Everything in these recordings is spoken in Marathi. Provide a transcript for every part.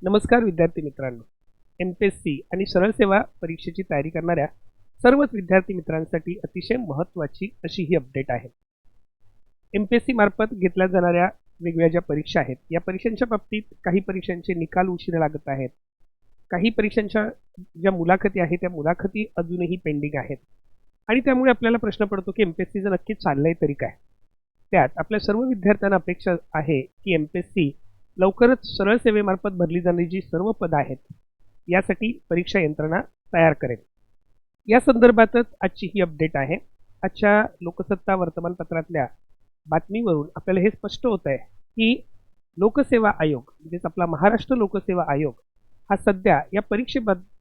नमस्कार विद्यार्थी मित्रांनो, MPSC आणि सरळ सेवा परीक्षेची तयारी करणाऱ्या सर्वच विद्यार्थी मित्रांसाठी अतिशय महत्त्वाची अशी ही अपडेट आहे. MPSC मार्फत घेतल्या जाणाऱ्या वेगवेगळ्या ज्या परीक्षा आहेत, या परीक्षांच्या बाबतीत काही परीक्षांचे निकाल उशिरा लागत आहेत, काही परीक्षांच्या ज्या मुलाखती आहेत त्या मुलाखती अजूनही पेंडिंग आहेत आणि त्यामुळे आपल्याला प्रश्न पडतो की MPSCचं नक्की चाललंय तरी काय. त्यात आपल्या सर्व विद्यार्थ्यांना अपेक्षा आहे की MPSC लवकरच सरळ सेवेमार्फत भरली जाणारी जी सर्व पदं आहेत यासाठी परीक्षा यंत्रणा तयार करेल. या संदर्भातच आजची ही अपडेट आहे. आजच्या लोकसत्ता वर्तमानपत्रातल्या बातमीवरून आपल्याला हे स्पष्ट होत आहे की लोकसेवा आयोग म्हणजेच आपला महाराष्ट्र लोकसेवा आयोग हा सध्या या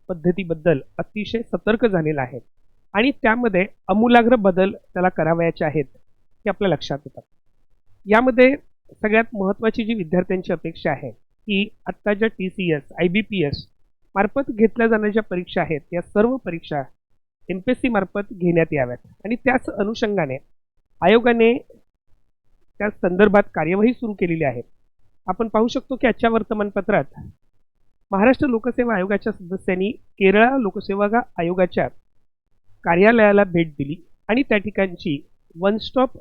पद्धतीबद्दल अतिशय सतर्क झालेला आहे आणि त्यामध्ये आमूलाग्र बदल त्याला करावयाचे आहेत हे आपल्या लक्षात येतात. यामध्ये सगळ्यात महत्त्वाची जी विद्यार्थ्यांची अपेक्षा आहे की आत्ता ज्या TCS, IBPS मार्फत घेतल्या जाणाऱ्या ज्या परीक्षा आहेत या सर्व परीक्षा MPSC मार्फत घेण्यात याव्यात आणि त्याच अनुषंगाने आयोगाने त्या संदर्भात कार्यवाही सुरू केलेली आहे. आपण पाहू शकतो की आजच्या वर्तमानपत्रात महाराष्ट्र लोकसेवा आयोगाच्या सदस्यांनी केरळ लोकसेवा आयोगाच्या कार्यालयाला भेट दिली आणि त्या ठिकाणची वन स्टॉप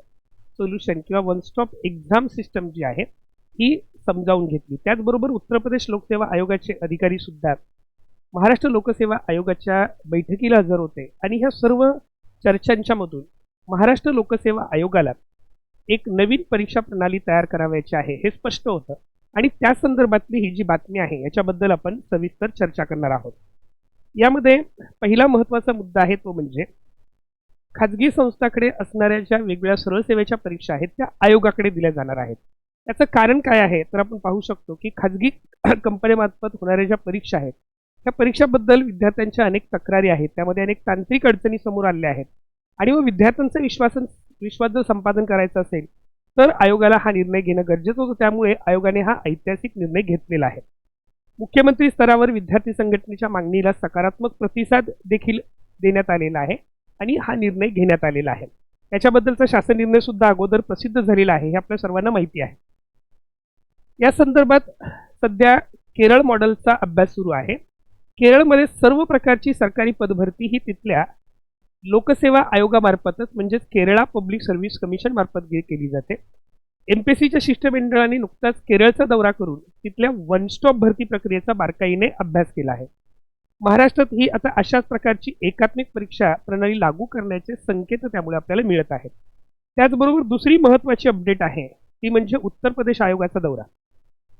सोल्युशन किंवा वन स्टॉप एक्झाम सिस्टम जी आहे ही समजावून घेतली. त्याचबरोबर उत्तर प्रदेश लोकसेवा आयोगाचे अधिकारी सुद्धा महाराष्ट्र लोकसेवा आयोगाच्या बैठकीला हजर होते आणि ह्या सर्व चर्चांच्या मधून महाराष्ट्र लोकसेवा आयोगाला एक नवीन परीक्षा प्रणाली तयार करावयाची आहे हे स्पष्ट होतं आणि त्या संदर्भातली ही जी बातमी आहे याच्याबद्दल आपण सविस्तर चर्चा करणार आहोत. यामध्ये पहिला महत्त्वाचा मुद्दा आहे तो म्हणजे खाजगी संस्थांकडे असणाऱ्या ज्या वेगवेगळ्या सरळ सेवेच्या परीक्षा आहेत त्या आयोगाकडे दिल्या जाणार आहेत. याचं कारण काय आहे तर आपण पाहू शकतो की खाजगी कंपन्यांमार्फत होणाऱ्या ज्या परीक्षा आहेत त्या परीक्षाबद्दल विद्यार्थ्यांच्या अनेक तक्रारी आहेत, त्यामध्ये अनेक तांत्रिक अडचणी समोर आलेल्या आहेत आणि मग विद्यार्थ्यांचा विश्वास जर संपादन करायचा असेल तर आयोगाला हा निर्णय घेणं गरजेचं होतं. त्यामुळे आयोगाने हा ऐतिहासिक निर्णय घेतलेला आहे. मुख्यमंत्री स्तरावर विद्यार्थी संघटनेच्या मागणीला सकारात्मक प्रतिसाद देखील देण्यात आलेला आहे आणि हा निर्णय घेण्यात आलेला आहे. याच्याबद्दलचा शासन निर्णय सुद्धा अगोदर प्रसिद्ध झालेला आहे हे आपल्या सर्वांना माहिती आहे. या संदर्भात सध्या केरळ मॉडेलचा अभ्यास सुरू आहे. केरळमध्ये सर्व प्रकारची सरकारी पदभरती ही तिथल्या लोकसेवा आयोगामार्फतच म्हणजेच केरळा पब्लिक सर्व्हिस कमिशन मार्फत केली जाते. MPSCच्या शिष्टमंडळाने नुकताच केरळचा दौरा करून तिथल्या वन स्टॉप भरती प्रक्रियेचा बारकाईने अभ्यास केला आहे. महाराष्ट्रात ही आता अशाच प्रकारची एकात्मिक परीक्षा प्रणाली लागू करण्याचे संकेत त्यामुळे आपल्याला मिळत आहेत. त्याचबरोबर दुसरी महत्त्वाची अपडेट आहे ती म्हणजे उत्तर प्रदेश आयोगाचा दौरा.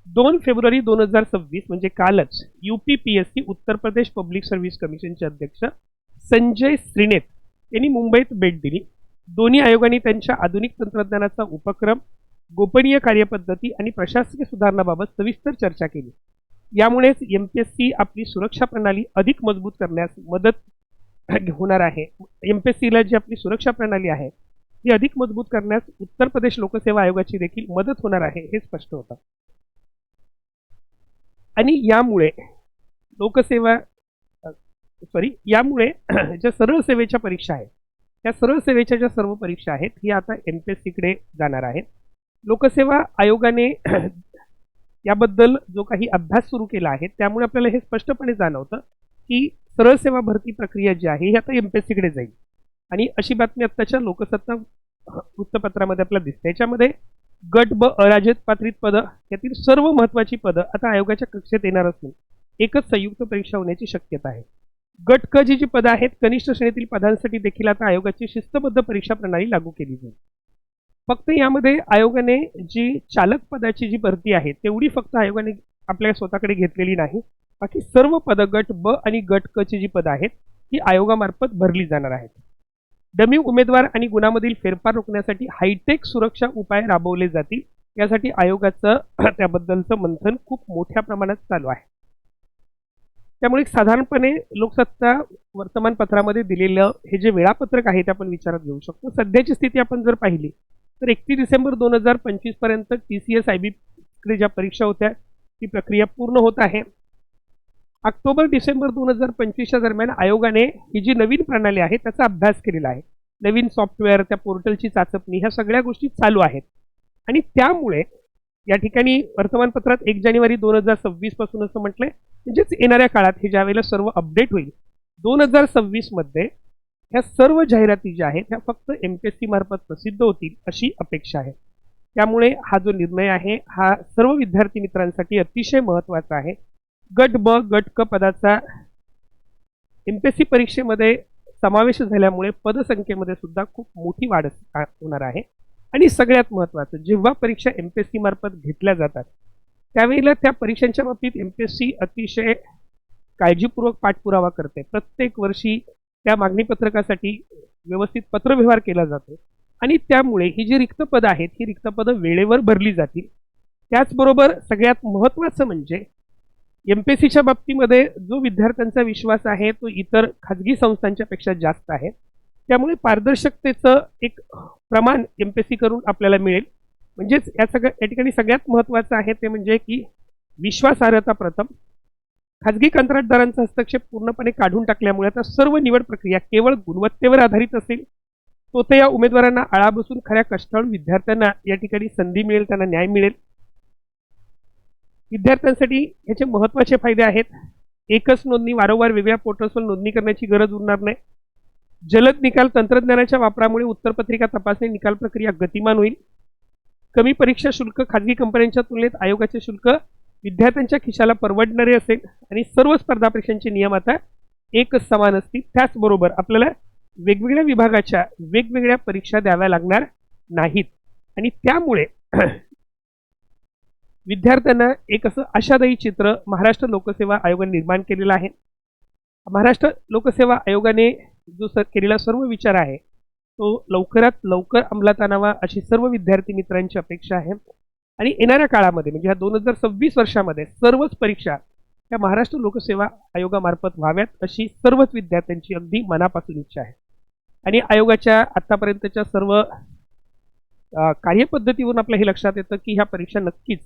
2 फेब्रुवारी 2026 म्हणजे कालच UPPSC Uttar Pradesh public service कमिशनचे अध्यक्ष संजय श्रीनेत यांनी मुंबईत भेट दिली. दोन्ही आयोगांनी त्यांच्या आधुनिक तंत्रज्ञानाचा उपक्रम, गोपनीय कार्यपद्धती आणि प्रशासकीय सुधारणाबाबत सविस्तर चर्चा केली. यामुळेच MPSC आपली सुरक्षा प्रणाली अधिक मजबूत करण्यास मदत होणार आहे. MPSCला जी आपली सुरक्षा प्रणाली आहे ही अधिक मजबूत करण्यास उत्तर प्रदेश लोकसेवा आयोगाची देखील मदत होणार आहे हे स्पष्ट होतं आणि यामुळे ज्या सरळ सेवेच्या परीक्षा आहेत त्या सरळ सेवेच्या ज्या सर्व परीक्षा आहेत ही आता MPSCकडे जाणार आहेत. लोकसेवा आयोगाने याबद्दल जो काही अभ्यास सुरू केला आहे त्यामुळे आपल्याला हे स्पष्टपणे जाणवतं की सरळ सेवा भरती प्रक्रिया जी आहे ही आता MPSCकडे जाईल आणि अशी बातमी आत्ताच्या लोकसत्ता वृत्तपत्रामध्ये आपल्याला दिसते. याच्यामध्ये गट ब अराजपत्रित पदं यातील सर्व महत्त्वाची पदं आता आयोगाच्या कक्षेत येणार असून एकच संयुक्त परीक्षा होण्याची शक्यता आहे. गट क जी पदं आहेत कनिष्ठ श्रेणीतील पदांसाठी देखील आता आयोगाची शिस्तबद्ध परीक्षा प्रणाली लागू केली जाईल. फक्त यामध्ये आयोगाने जी चालक पदाची जी भरती आहे तेवढी फक्त आयोगाने आपल्या स्वतःकडे घेतलेली नाही. बाकी सर्व पदं गट ब आणि गट क ची जी पदं आहेत ही आयोगामार्फत भरली जाणार आहेत. डमी उमेदवार आणि गुणामधील फेरफार रोखण्यासाठी हायटेक सुरक्षा उपाय राबवले जातील. यासाठी आयोगाचं त्याबद्दलचं मंथन खूप मोठ्या प्रमाणात चालू आहे. त्यामुळे साधारणपणे लोकसत्ता वर्तमानपत्रामध्ये दिलेलं हे जे वेळापत्रक आहे ते आपण विचारात घेऊ शकतो. सध्याची स्थिती आपण जर पाहिली तर 31 डिसेंबर 2025 पर्यंत TCS IB ज्या परीक्षा होत्या ती प्रक्रिया पूर्ण होत आहे. ऑक्टोबर डिसेंबर 2025च्या दरम्यान आयोगाने ही जी नवीन प्रणाली आहे त्याचा अभ्यास केलेला आहे. नवीन सॉफ्टवेअर, त्या पोर्टलची चाचपणी ह्या सगळ्या गोष्टी चालू आहेत आणि त्यामुळे या ठिकाणी वर्तमानपत्रात 1 जानेवारी 2026 पासून असं म्हटलंय, म्हणजेच येणाऱ्या काळात हे ज्या वेळेला सर्व अपडेट होईल 2026 मध्ये ह्या सर्व जाहिराती ज्या आहेत त्या फक्त MPSC मार्फत प्रसिद्ध होतील अशी अपेक्षा आहे. त्यामुळे हा जो निर्णय आहे हा सर्व विद्यार्थी मित्रांसाठी अतिशय महत्त्वाचा आहे. गट ब गट क पदाचा MPSC परीक्षेमध्ये समावेश झाल्यामुळे पदसंख्येमध्ये सुद्धा खूप मोठी वाढ होणार आहे. आणि सगळ्यात महत्त्वाचं, जेव्हा परीक्षा MPSC मार्फत घेतल्या जातात त्यावेळेला त्या परीक्षांच्या बाबतीत MPSC अतिशय काळजीपूर्वक पाठपुरावा करते. प्रत्येक वर्षी त्या मागणी पत्रकासाठी व्यवस्थित पत्रव्यवहार केला जातो आणि त्यामुळे ही जी रिक्त पदं आहेत ही रिक्त पदं वेळेवर भरली जातील. त्याचबरोबर सगळ्यात महत्त्वाचं म्हणजे MPSCच्या बाबतीमध्ये जो विद्यार्थ्यांचा विश्वास आहे तो इतर खाजगी संस्थांच्या पेक्षा जास्त आहे. त्यामुळे पारदर्शकतेचं एक प्रमाण MPSC करून आपल्याला मिळेल. म्हणजेच या ठिकाणी सगळ्यात महत्त्वाचं आहे ते म्हणजे की विश्वासार्हता प्रथम. खाजगी कंत्राटदारांचा हस्तक्षेप पूर्णपणे काढून टाकल्यामुळे आता सर्व निवड प्रक्रिया केवळ गुणवत्तेवर आधारित असेल. तो ते या उमेदवारांना आळा बसून खऱ्या कष्टाळू विद्यार्थ्यांना या ठिकाणी संधी मिळेल, त्यांना न्याय मिळेल. विद्यार्थ्यांसाठी याचे महत्त्वाचे फायदे आहेत. एकच नोंदणी, वारंवार वेगळ्या पोर्टल्सवर नोंदणी करण्याची गरज उरणार नाही. जलद निकाल, तंत्रज्ञानाच्या वापरामुळे उत्तरपत्रिका तपासणी निकाल प्रक्रिया गतिमान होईल. कमी परीक्षा शुल्क, खाजगी कंपन्यांच्या तुलनेत आयोगाचे शुल्क विद्यार्थ्यांच्या खिशाला परवडणारे असेल आणि सर्व स्पर्धा परीक्षांचे नियम आता एकच समान असतील. त्याचबरोबर आपल्याला वेगवेगळ्या विभागाच्या वेगवेगळ्या परीक्षा द्याव्या लागणार नाहीत आणि त्यामुळे विद्यार्थ्यांना एक असं आशादायी चित्र महाराष्ट्र लोकसेवा आयोगाने निर्माण केलेलं आहे. महाराष्ट्र लोकसेवा आयोगाने जो केलेला सर्व विचार आहे तो लवकरात लवकर अंमलात आणावा अशी सर्व विद्यार्थी मित्रांची अपेक्षा आहे. आणि येणाऱ्या काळामध्ये म्हणजे ह्या 2026 वर्षामध्ये सर्वच परीक्षा त्या महाराष्ट्र लोकसेवा आयोगामार्फत व्हाव्यात अशी सर्वच विद्यार्थ्यांची अगदी मनापासून इच्छा आहे. आणि आयोगाच्या आतापर्यंतच्या सर्व कार्यपद्धतीवरून आपल्या हे लक्षात येतं की ह्या परीक्षा नक्कीच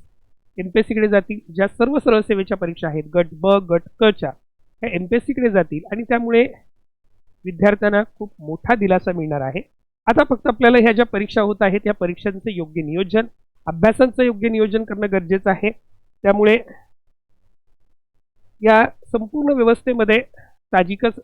MPSCकडे जातील. ज्या सर्व सरळ सेवेच्या परीक्षा आहेत गट ब गट क च्या ह्या MPSCकडे जातील आणि त्यामुळे विद्यार्थ्यांना खूप मोठा दिलासा मिळणार आहे. आता फक्त आपल्याला ह्या ज्या परीक्षा होत आहेत या परीक्षांचं योग्य नियोजन, अभ्यासांचं योग्य नियोजन करणं गरजेचं आहे. त्यामुळे या संपूर्ण व्यवस्थेमध्ये साहजिकच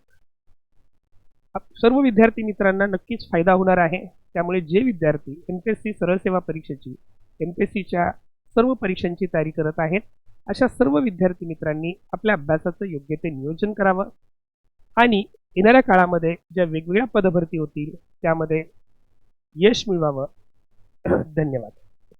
सर्व विद्यार्थी मित्रांना नक्कीच फायदा होणार आहे. त्यामुळे जे विद्यार्थी MPSC सरळ सेवा परीक्षेची, MPSCच्या सर्व परीक्षांची तयारी करत आहेत अशा सर्व विद्यार्थी मित्रांनी आपल्या अभ्यासाचं योग्य ते नियोजन करावं आणि येणाऱ्या काळामध्ये ज्या वेगवेगळ्या पदभरती होतील त्यामध्ये यश मिळवावं. धन्यवाद.